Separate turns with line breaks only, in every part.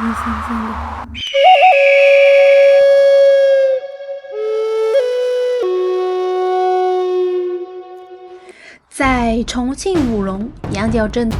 阴森森的。在重庆武隆羊角镇。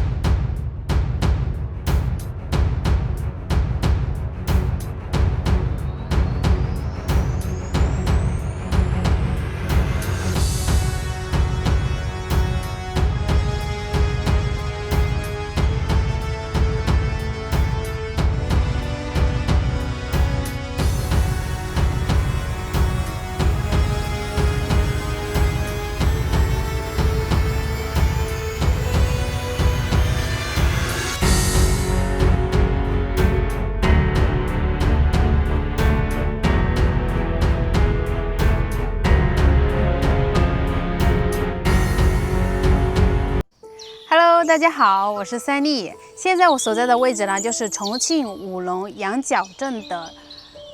Hello， 大家好，我是三丽。现在我所在的位置呢，就是重庆武隆羊角镇的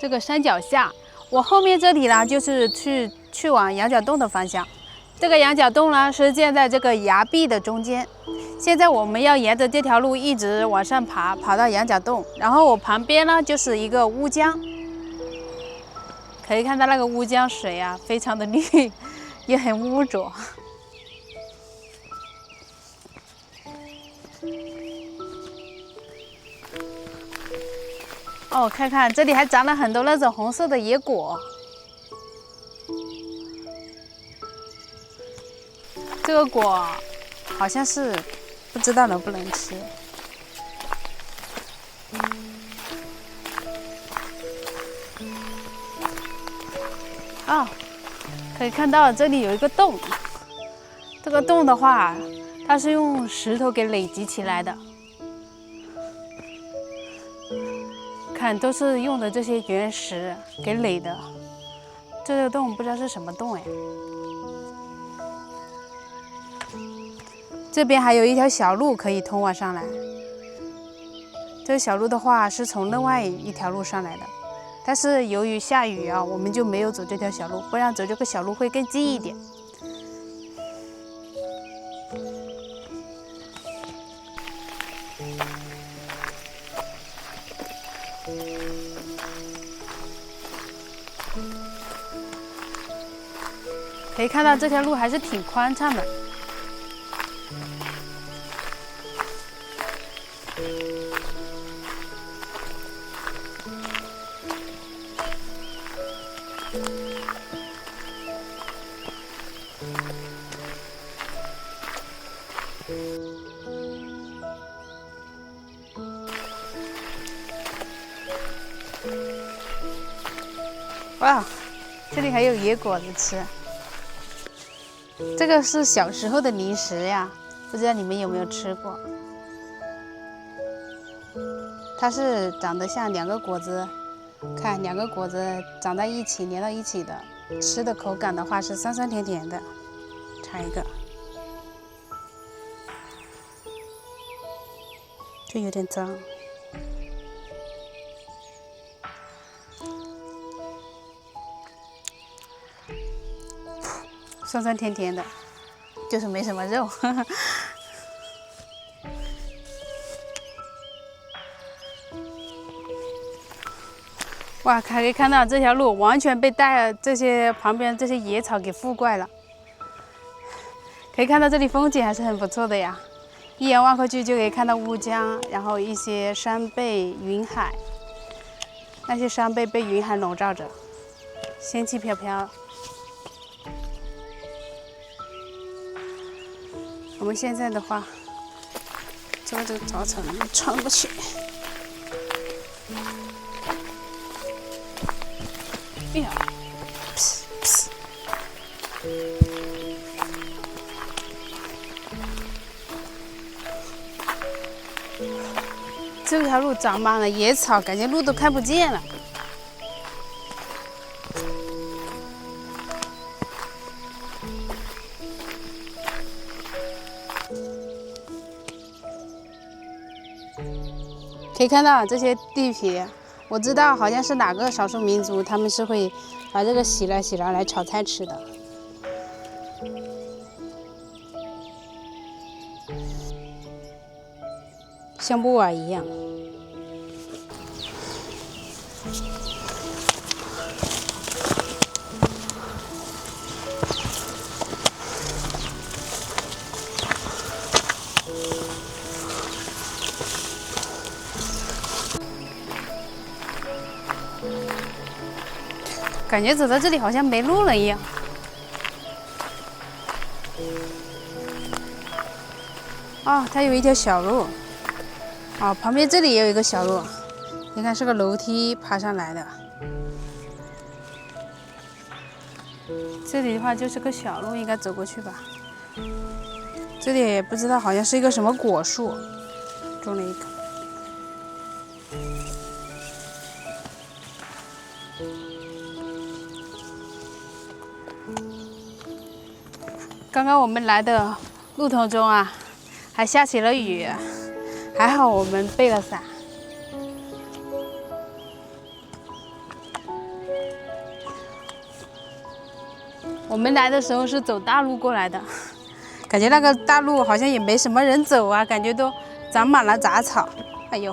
这个山脚下。我后面这里呢，就是去往羊角洞的方向。这个羊角洞呢，是建在这个崖壁的中间。现在我们要沿着这条路一直往上爬，爬到羊角洞。然后我旁边呢，就是一个乌江，可以看到那个乌江水啊，非常的绿，也很污浊。哦，看看这里还长了很多那种红色的野果。这个果好像是不知道能不能吃。哦，可以看到这里有一个洞。这个洞的话，它是用石头给累积起来的。看，都是用的这些原石给垒的。这个洞不知道是什么洞哎。这边还有一条小路可以通往上来。这个小路的话是从另外一条路上来的，但是由于下雨啊，我们就没有走这条小路，不然走这个小路会更近一点。可以看到这条路还是挺宽敞的。哇，这里还有野果子吃。这个是小时候的零食呀，不知道你们有没有吃过？它是长得像两个果子，看两个果子长在一起，连到一起的，吃的口感的话是酸酸甜甜的。尝一个，这有点脏。酸酸甜甜的，就是没什么肉。哇，可以看到这条路完全被这些旁边这些野草给覆盖了。可以看到这里风景还是很不错的呀，一眼望过去就可以看到乌江，然后一些山背、云海。那些山背被云海笼罩着，仙气飘飘。我们现在的话，坐这个草丛穿过去。哎呀，这条路长满了野草，感觉路都看不见了。可以看到这些地皮，我知道好像是哪个少数民族，他们是会把这个洗了来炒菜吃的。像木耳一样。感觉走到这里好像没路了一样。哦，它有一条小路。哦，旁边这里也有一个小路，你看是个楼梯爬上来的。这里的话就是个小路，应该走过去吧。这里也不知道，好像是一个什么果树，种了一个。刚刚我们来的路途中啊，还下起了雨，还好我们备了伞。我们来的时候是走大路过来的，感觉那个大路好像也没什么人走啊，感觉都长满了杂草。哎呦，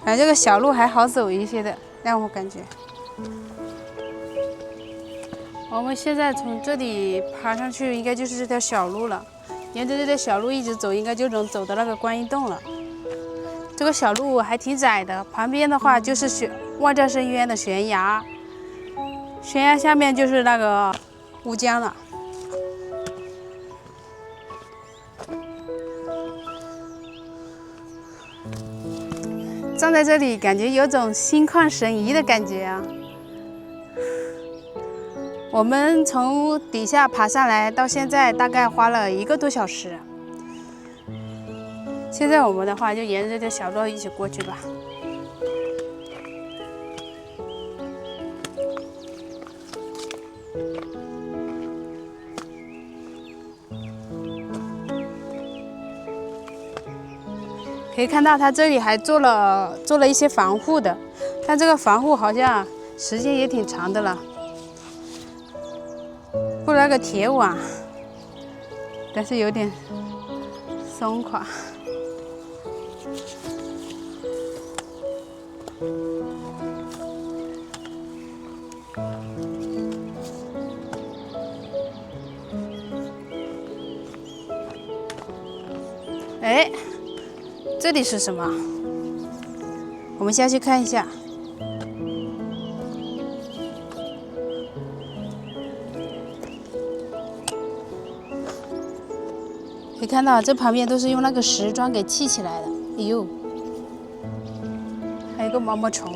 感觉这个小路还好走一些的，让我感觉。我们现在从这里爬上去，应该就是这条小路了。沿着这条小路一直走，应该就能走到那个观音洞了。这个小路还挺窄的，旁边的话就是万丈深渊的悬崖，悬崖下面就是那个乌江了。站在这里，感觉有种心旷神怡的感觉啊。我们从底下爬上来到现在大概花了1个多小时。现在我们的话就沿着这条小路一起过去吧。可以看到它这里还做了一些防护的，但这个防护好像时间也挺长的了。布了个铁网，但是有点松垮。哎，这里是什么？我们下去看一下。可以看到这旁边都是用那个石桩给砌起来的。哎呦，还有个毛毛虫。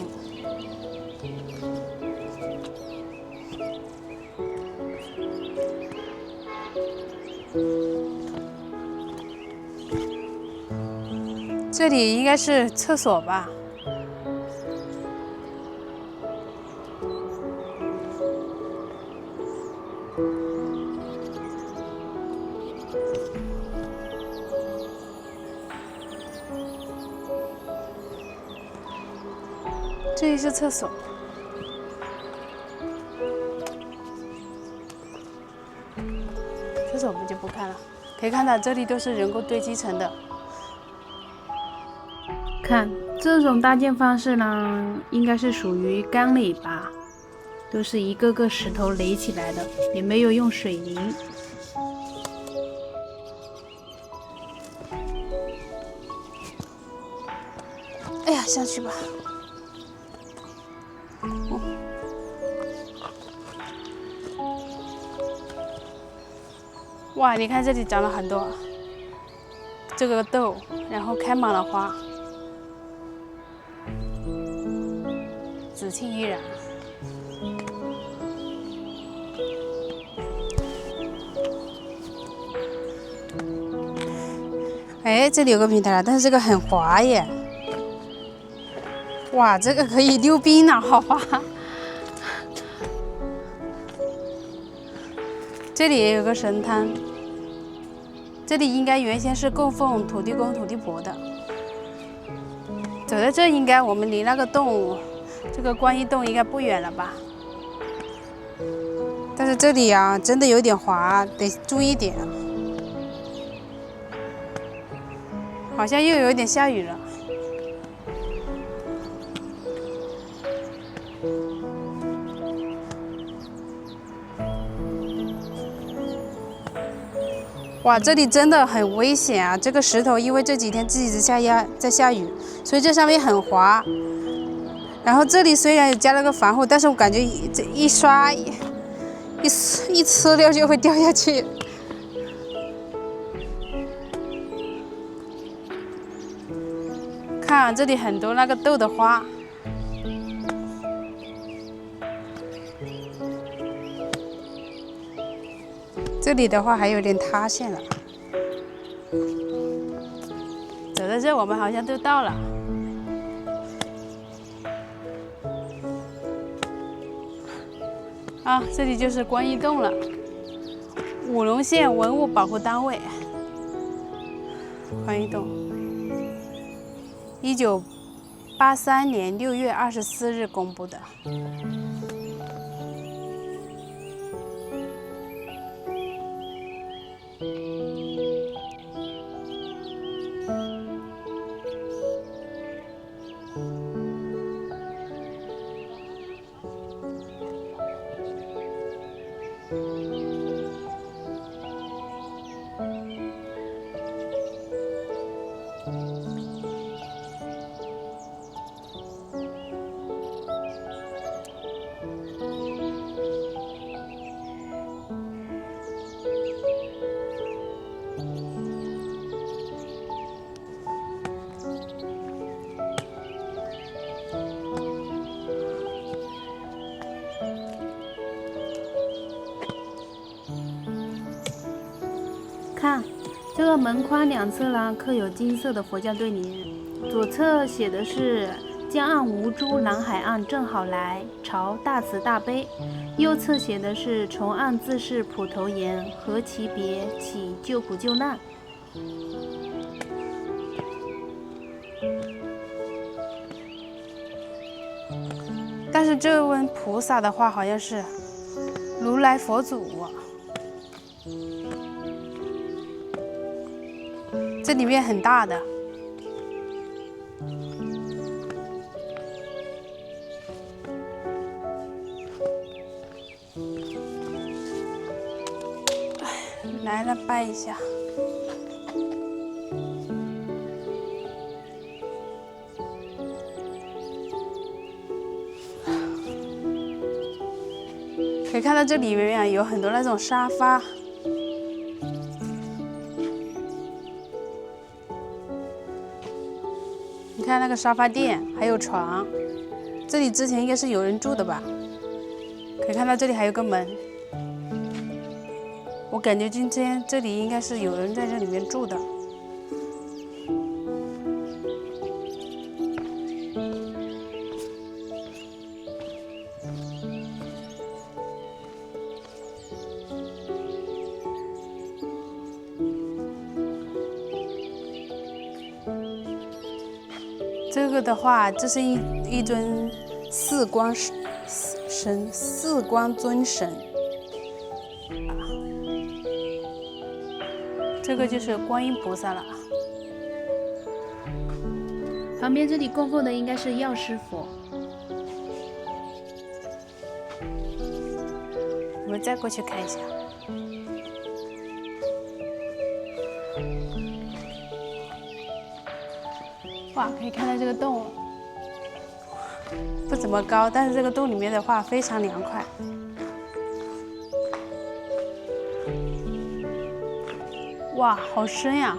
这里应该是厕所吧？这里是厕所。厕所我们就不看了，可以看到这里都是人工堆积成的。看这种搭建方式呢，应该是属于钢垒吧，都是一个个石头垒起来的，也没有用水泥。哎呀，下去吧。哇，你看这里长了很多这个豆，然后开满了花，紫气依然。哎，这里有个平台了，但是这个很滑耶。哇，这个可以溜冰了，好滑。这里也有个神坛，这里应该原先是供奉土地公、土地婆的。走到这，应该我们离那个洞，这个观音洞应该不远了吧？但是这里啊，真的有点滑，得注意点。好像又有点下雨了。哇，这里真的很危险啊！这个石头因为这几天一直在下雨，所以这上面很滑。然后这里虽然有加了个防护，但是我感觉这一刷一呲溜就会掉下去。看这里很多那个豆的花。这里的话还有点塌陷了。走到这，我们好像都到了。啊，这里就是观音洞了，武隆县文物保护单位。观音洞，1983年6月24日公布的。看，这个门框两侧呢刻有金色的佛教对联，左侧写的是“江岸无珠南海岸正好来，朝大慈大悲”，右侧写的是“从岸自是普头岩，何其别，起救苦救难”。但是这位菩萨的话好像是如来佛祖啊。这里面很大的，来了拜一下。可以看到这里面有很多那种沙发。你看那个沙发垫，还有床，这里之前应该是有人住的吧？可以看到这里还有个门，我感觉今天这里应该是有人在这里面住的。这个的话，这是一尊四光尊神，这个就是观音菩萨了。旁边这里供奉的应该是药师佛。我们再过去看一下。哇，可以看到这个洞不怎么高，但是这个洞里面的话非常凉快。哇，好深呀！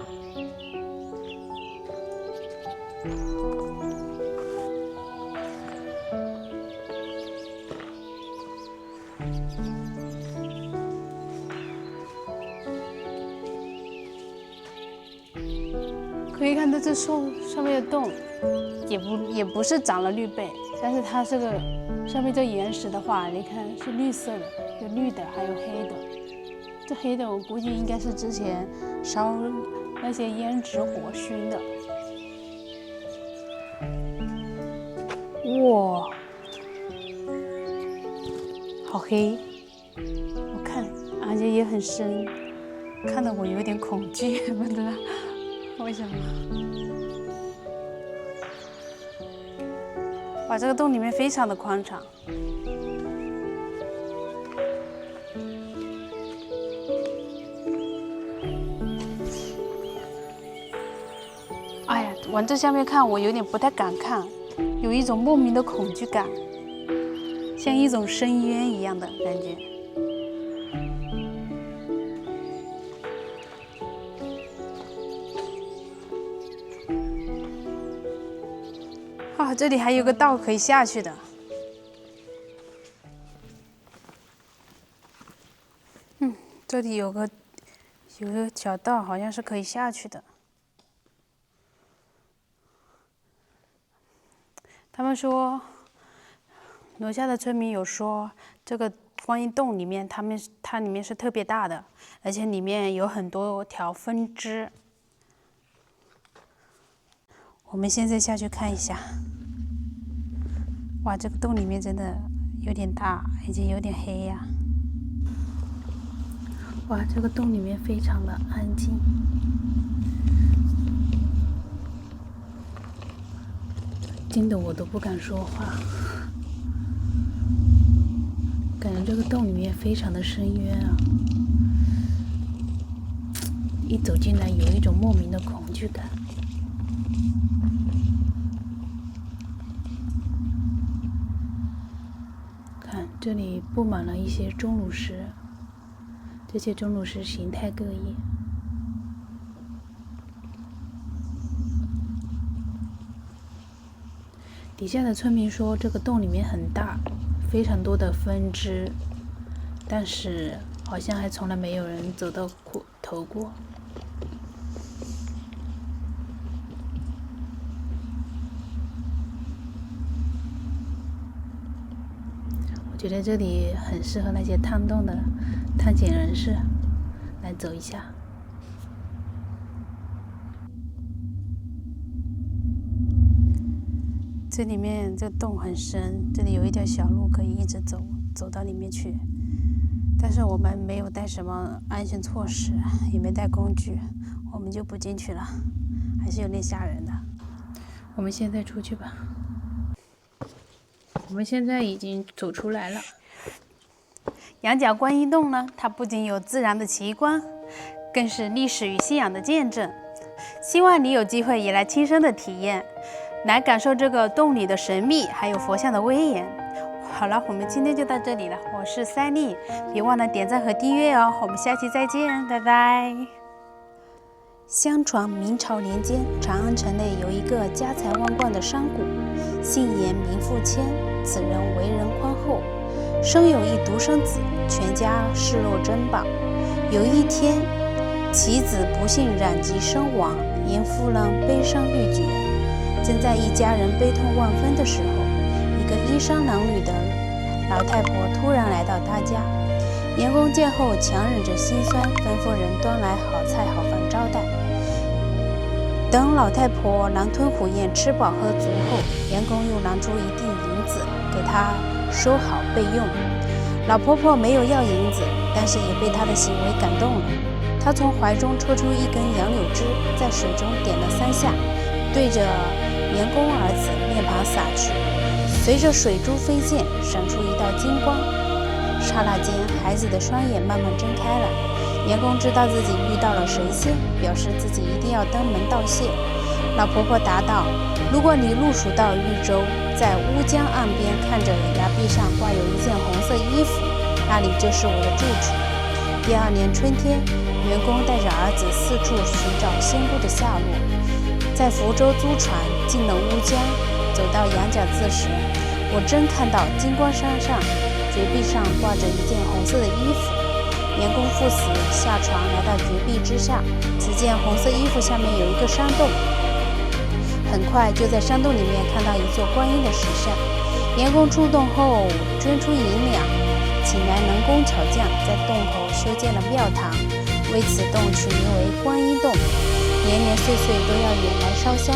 可以看到这树上面的洞，也不是长了绿贝，但是它这个上面这岩石的话，你看是绿色的，有绿的，还有黑的。这黑的我估计应该是之前烧那些胭脂火熏的。哇，好黑！我看，而且也很深，看得我有点恐惧，不知道。我为什么？哇，这个洞里面非常的宽敞。哎呀，往这下面看，我有点不太敢看，有一种莫名的恐惧感，像一种深渊一样的感觉。啊，这里还有个道可以下去的。这里有个小道，好像是可以下去的。他们说，楼下的村民有说，这个观音洞里面，它里面是特别大的，而且里面有很多条分支。我们现在下去看一下。哇，这个洞里面真的有点大，而且有点黑呀。哇，这个洞里面非常的安静。静的我都不敢说话，感觉这个洞里面非常的深渊啊！一走进来，有一种莫名的恐惧感。看，这里布满了一些钟乳石，这些钟乳石形态各异。底下的村民说，这个洞里面很大，非常多的分支，但是好像还从来没有人走到头过。我觉得这里很适合那些探洞的探险人士来走一下。这里面这洞很深，这里有一条小路可以一直走到里面去，但是我们没有带什么安全措施，也没带工具，我们就不进去了，还是有点吓人的。我们现在出去吧。我们现在已经走出来了。羊角观音洞呢，它不仅有自然的奇观，更是历史与信仰的见证。希望你有机会也来亲身的体验，来感受这个洞里的神秘，还有佛像的威严。好了，我们今天就到这里了。我是三丽，别忘了点赞和订阅哦。我们下期再见，拜拜。相传明朝年间，长安城内有一个家财万贯的商贾，姓严名富谦。此人为人宽厚，生有一独生子，全家视若珍宝。有一天，其子不幸染疾身亡，严夫人悲伤欲绝。正在一家人悲痛万分的时候，一个衣衫褴褛的老太婆突然来到他家。严公见后强忍着心酸，吩咐人端来好菜好饭招待。等老太婆狼吞虎咽吃饱喝足后，严公又拿出一锭银子给她收好备用。老婆婆没有要银子，但是也被她的行为感动了。她从怀中抽出一根杨柳枝，在水中点了3下，对着严公儿子面庞洒去，随着水珠飞溅，闪出一道金光。刹那间，孩子的双眼慢慢睁开了。严公知道自己遇到了神仙，表示自己一定要登门道谢。老婆婆答道：“如果你入蜀到豫州，在乌江岸边看着崖壁上挂有一件红色衣服，那里就是我的住处。”第2年春天，严公带着儿子四处寻找仙姑的下落。在福州租船进了乌江，走到羊角寺时，我真看到金光山上绝壁上挂着一件红色的衣服。严公赴死，下船来到绝壁之下，只见红色衣服下面有一个山洞。很快就在山洞里面看到一座观音的石像。严公出洞后捐出银两，请来能工巧匠在洞口修建了庙堂，为此洞取名为观音洞，年年岁岁都要远来烧香。